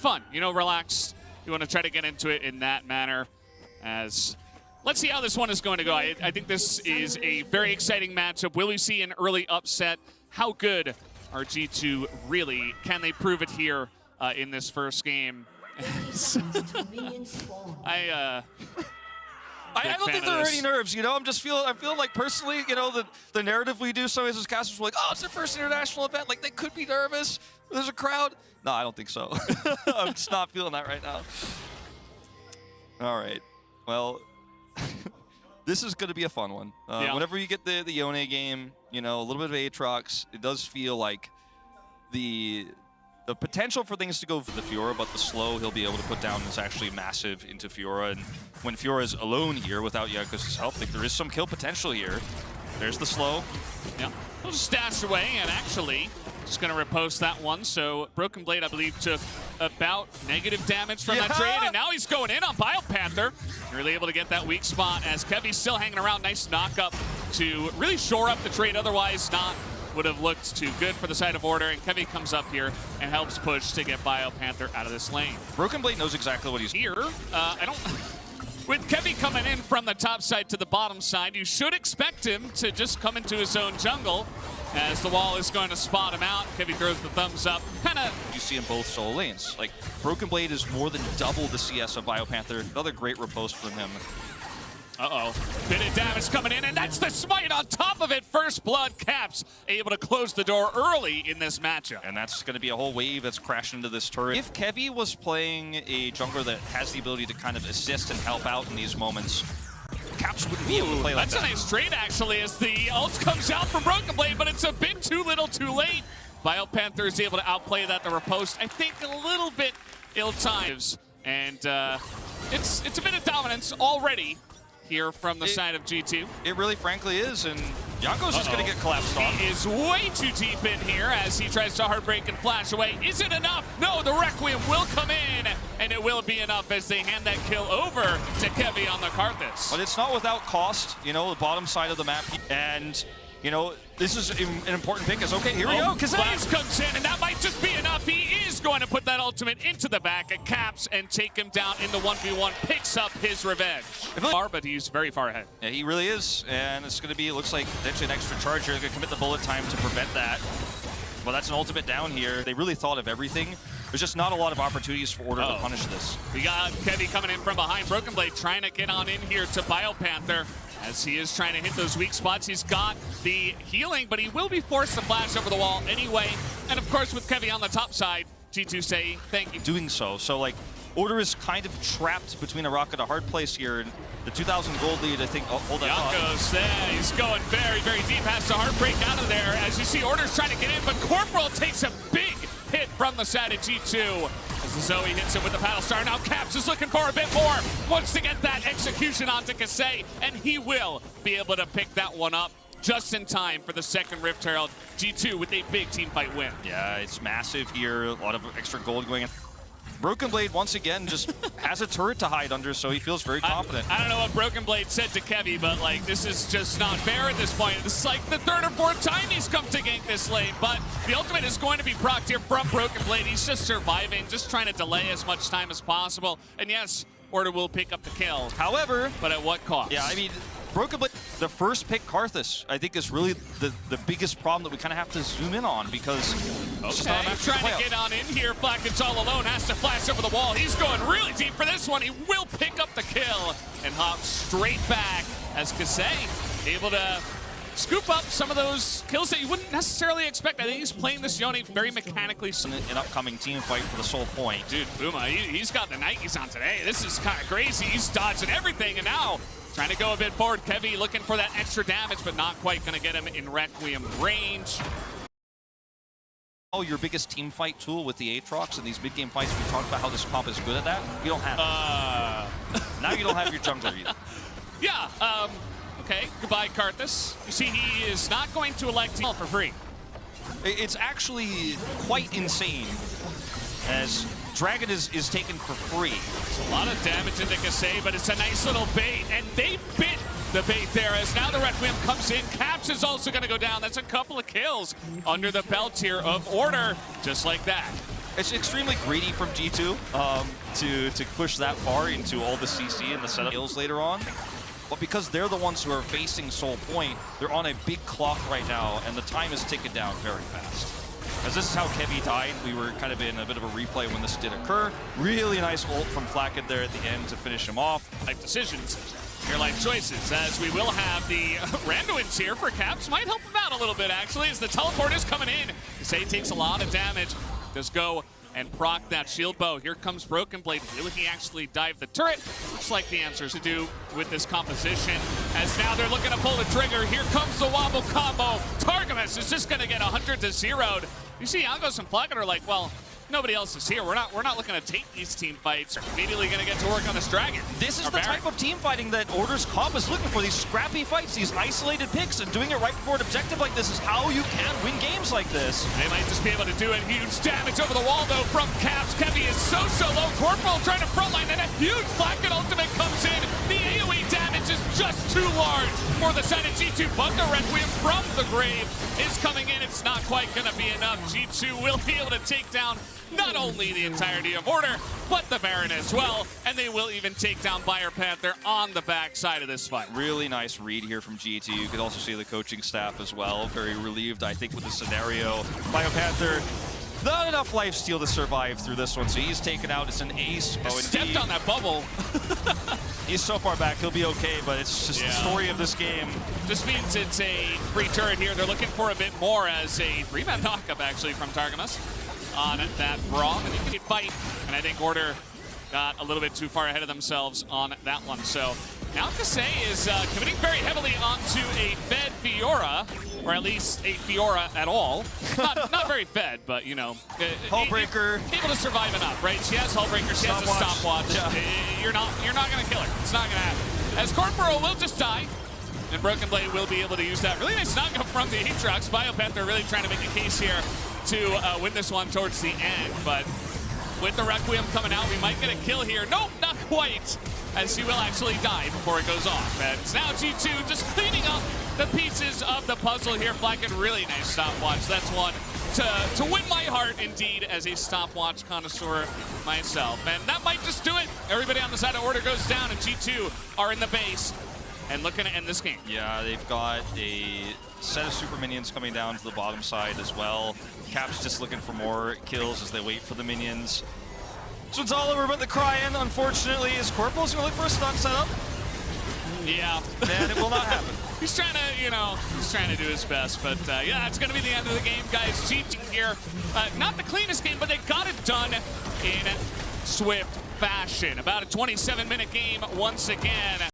fun, you know, relaxed. You want to try to get into it in that manner. As let's see how this one is going to go. I think this is a very exciting matchup. Will we see an early upset? How good are G2 really? Can they prove it here in this first game? I don't think there are any nerves, you know. I'm feeling like personally, you know, the narrative we do sometimes as casters, we're like, oh, it's their first international event. Like, they could be nervous. There's a crowd. No, I don't think so. I'm just not feeling that right now. All right. Well, this is going to be a fun one. Whenever you get the Yone game, you know, a little bit of Aatrox, it does feel like the potential for things to go for the Fiora, but the slow he'll be able to put down is actually massive into Fiora. And when Fiora is alone here without Jankos' help, I think there is some kill potential here. There's the slow. Yeah, he'll just dash away, and actually just going to repost that one. So Broken Blade, I believe, took about negative damage from that trade, and now he's going in on BioPanther. Really able to get that weak spot as Kevy's still hanging around. Nice knock up to really shore up the trade, otherwise not would have looked too good for the side of Order, and Kevy comes up here and helps push to get BioPanther out of this lane. Broken Blade knows exactly what he's here. With Kevy coming in from the top side to the bottom side, you should expect him to just come into his own jungle as the wall is going to spot him out. Kevy throws the thumbs up. You see in both solo lanes. Like, Broken Blade is more than double the CS of BioPanther. Another great riposte from him. Uh-oh. Bit of damage coming in, and that's the smite on top of it. First blood. Caps able to close the door early in this matchup. And that's going to be a whole wave that's crashed into this turret. If Kevy was playing a jungler that has the ability to kind of assist and help out in these moments, Caps wouldn't be able to play like that. That's a nice trade, actually, as the ult comes out from Broken Blade, but it's a bit too little too late. BioPanther is able to outplay that. The riposte, I think, a little bit ill-timed. And it's a bit of dominance already here from the side of G2. It really, frankly, is, and Jankos is going to get collapsed on. He is way too deep in here as he tries to heartbreak and flash away. Is it enough? No, the Requiem will come in, and it will be enough as they hand that kill over to Kevy on the Karthus. But it's not without cost, you know, the bottom side of the map, and you know, this is an important pick. Is okay, here we go. Flash comes in, and that might just be enough. He is going to put that ultimate into the back of Caps and take him down in the 1v1. Picks up his revenge. But he's very far ahead. Yeah, he really is. And it's going to be, it looks like, potentially an extra charge here. They're going to commit the bullet time to prevent that. Well, that's an ultimate down here. They really thought of everything. There's just not a lot of opportunities for Order to punish this. We got Kevy coming in from behind. Broken Blade trying to get on in here to BioPanther, as he is trying to hit those weak spots. He's got the healing, but he will be forced to flash over the wall anyway. And of course, with Kevy on the top side, G2 say thank you. Doing so. So, like, Order is kind of trapped between a rock and a hard place here. And the 2,000 gold lead, I think, hold on. Jankos there. He's going very, very deep. Has to heartbreak out of there. As you see, Order's trying to get in, but Corporal takes a big hit from the side of G2. As the Zoe hits him with the paddle star. Now Caps is looking for a bit more. Wants to get that execution onto Kasei, and he will be able to pick that one up just in time for the second Rift Herald. G2 with a big team fight win. Yeah, it's massive here. A lot of extra gold going in. Broken Blade, once again, just has a turret to hide under, so he feels very confident. I don't know what Broken Blade said to Kevy, but like, this is just not fair at this point. This is like the third or fourth time he's come to gank this lane, but the ultimate is going to be procced here from Broken Blade. He's just surviving, just trying to delay as much time as possible. And yes, Order will pick up the kill. However, but at what cost? Yeah, I mean, Broken Blade, the first pick Karthus, I think is really the biggest problem that we kind of have to zoom in on, because he's trying to get on in here. Flacken's all alone, has to flash over the wall. He's going really deep for this one. He will pick up the kill and hop straight back as Kasei able to scoop up some of those kills that you wouldn't necessarily expect. I think he's playing this Yone very mechanically. An upcoming team fight for the sole point. Dude, Buma, he's got the Nikes on today. This is kind of crazy. He's dodging everything, and now trying to go a bit forward. Kevy looking for that extra damage, but not quite going to get him in Requiem range. Oh, your biggest team fight tool with the Aatrox in these mid-game fights. We talked about how this comp is good at that. You don't have it. Now you don't have your jungler either. Yeah, okay, goodbye, Karthus. You see, he is not going to elect to for free. It's actually quite insane, as Dragon is taken for free. It's a lot of damage into Kasei, but it's a nice little bait, and they bit the bait there as now the Requiem comes in. Caps is also going to go down. That's a couple of kills under the belt here of Order, just like that. It's extremely greedy from G2 to push that far into all the CC and the setup kills later on. But because they're the ones who are facing Soul Point, they're on a big clock right now, and the time is ticking down very fast. As this is how Kevy died, we were kind of in a bit of a replay when this did occur. Really nice ult from Flacket there at the end to finish him off. Life decisions, your life choices, as we will have the Randuins here for Caps. Might help him out a little bit, actually, as the teleport is coming in. Say takes a lot of damage. Does go and proc that shield bow. Here comes Broken Blade. Will he actually dive the turret? Looks like the answer is to do with this composition, as now they're looking to pull the trigger. Here comes the wobble combo. Targamas is just going to get 100 to 0'd. You see Algos and Flacket are like, well, nobody else is here. We're not looking to take these team fights. We're immediately going to get to work on this dragon. This is the type of team fighting that Order's comp is looking for. These scrappy fights, these isolated picks, and doing it right before an objective like this is how you can win games like this. They might just be able to do it. Huge damage over the wall, though, from Caps. Kevy is so low. Corporal trying to frontline, and a huge Flacket ultimate comes in. The AoE damage is just too large for the side of G2, but the Requiem from the grave is coming in. It's not quite going to be enough. G2 will be able to take down not only the entirety of Order, but the Baron as well, and they will even take down Fire Panther on the backside of this fight. Really nice read here from G2. You could also see the coaching staff as well. Very relieved, I think, with the scenario. Fire Panther, not enough lifesteal to survive through this one, so he's taken out. It's an ace. Oh, stepped on that bubble. He's so far back, he'll be okay, but it's just the story of this game. This means it's a free turret here. They're looking for a bit more, as a 3-man knockup, actually, from Targamas on that Braum, and he can fight. And I think Order got a little bit too far ahead of themselves on that one. So now Kasei is committing very heavily onto a fed Fiora, or at least a Fiora at all. Not very fed, but you know, Hullbreaker, able to survive enough, right? She has Hullbreaker, she has a stopwatch. Yeah. You're not gonna kill her. It's not gonna happen. As Corporal will just die, and Broken Blade will be able to use that. Really nice knockup from the Aatrox. Biopanther really trying to make a case here to win this one towards the end, but with the Requiem coming out, we might get a kill here. Nope, not quite, as she will actually die before it goes off. And it's now G2 just cleaning up the pieces of the puzzle here. Flacket, really nice stopwatch. That's one to win my heart, indeed, as a stopwatch connoisseur myself. And that might just do it. Everybody on the side of Order goes down, and G2 are in the base and looking to end this game. Yeah, they've got a set of super minions coming down to the bottom side as well. Caps just looking for more kills as they wait for the minions. So it's all over but the crying, unfortunately, is Corporal's going to look for a stun setup. Yeah. And it will not happen. He's trying to, you know, he's trying to do his best, but yeah, it's going to be the end of the game, guys. G2 here, not the cleanest game, but they got it done in swift fashion. About a 27-minute game once again.